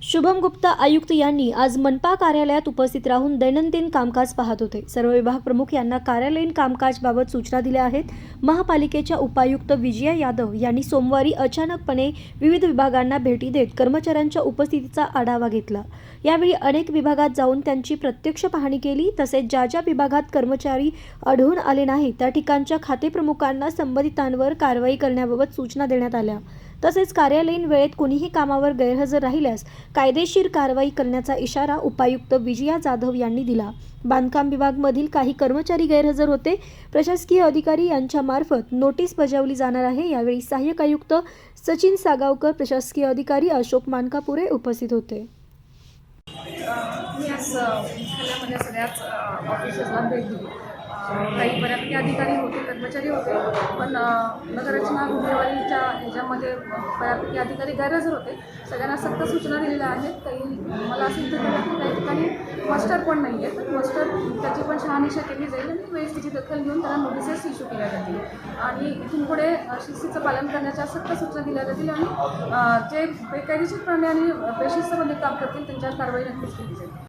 शुभम गुप्ता आयुक्त यांनी आज मनपा कार्यालयात उपस्थित राहून दैनंदिन कामकाज पाहत होते। सर्व विभाग प्रमुख यांना कार्यालयीन कामकाजबाबत सूचना दिल्या आहेत। महापालिकेच्या उपायुक्त विजया यादव यांनी सोमवारी अचानकपणे विविध विभागांना भेटी देत कर्मचाऱ्यांच्या उपस्थितीचा आढावा घेतला। यावेळी अनेक विभागात जाऊन त्यांची प्रत्यक्ष पाहणी केली। तसेच ज्या विभागात कर्मचारी आढळून आले नाही त्या ठिकाणच्या खाते प्रमुखांना संबंधितांवर कारवाई करण्याबाबत सूचना देण्यात आल्या। तसेच कार्यालयीन वेळेत कोणीही कामावर गैरहजर राहिल्यास कायदेशीर कारवाई करण्याचा इशारा उपायुक्त विजया जाधव यांनी दिला। बांधकाम विभागामधील काही कर्मचारी गैरहजर होते। प्रशासकीय अधिकारी यांच्या मार्फत नोटीस बजावली जाणार आहे। यावेळी सहाय्यक आयुक्त सचिन सागावकर, प्रशासकीय अधिकारी अशोक मानकापुरे उपस्थित होते। मी आज मुख्यालयामध्ये सगळ्याच ऑफिसेसला भेट दिली। काही बऱ्यापैकी अधिकारी होते, कर्मचारी होते, पण नगररचना गुन्हेगारीच्या ह्याच्यामध्ये बऱ्यापैकी अधिकारी गैरहजर होते। सगळ्यांना सक्त सूचना दिलेल्या आहेत। काही मला असं इथं दिलं की काही ठिकाणी मास्टर पण नाही आहे, तर मास्टर त्याची पण शहानिशा केली जाईल आणि वेळेस त्याची दखल घेऊन त्यांना नोटिसेस इश्यू केल्या जातील आणि इथून पुढे शिस्तीचं पालन करण्याच्या सक्त सूचना दिल्या जातील आणि जे बेकायदेशीरपणे आणि बेशिस्तपणे काम करतील त्यांच्यावर कारवाई नक्कीच केली जाईल।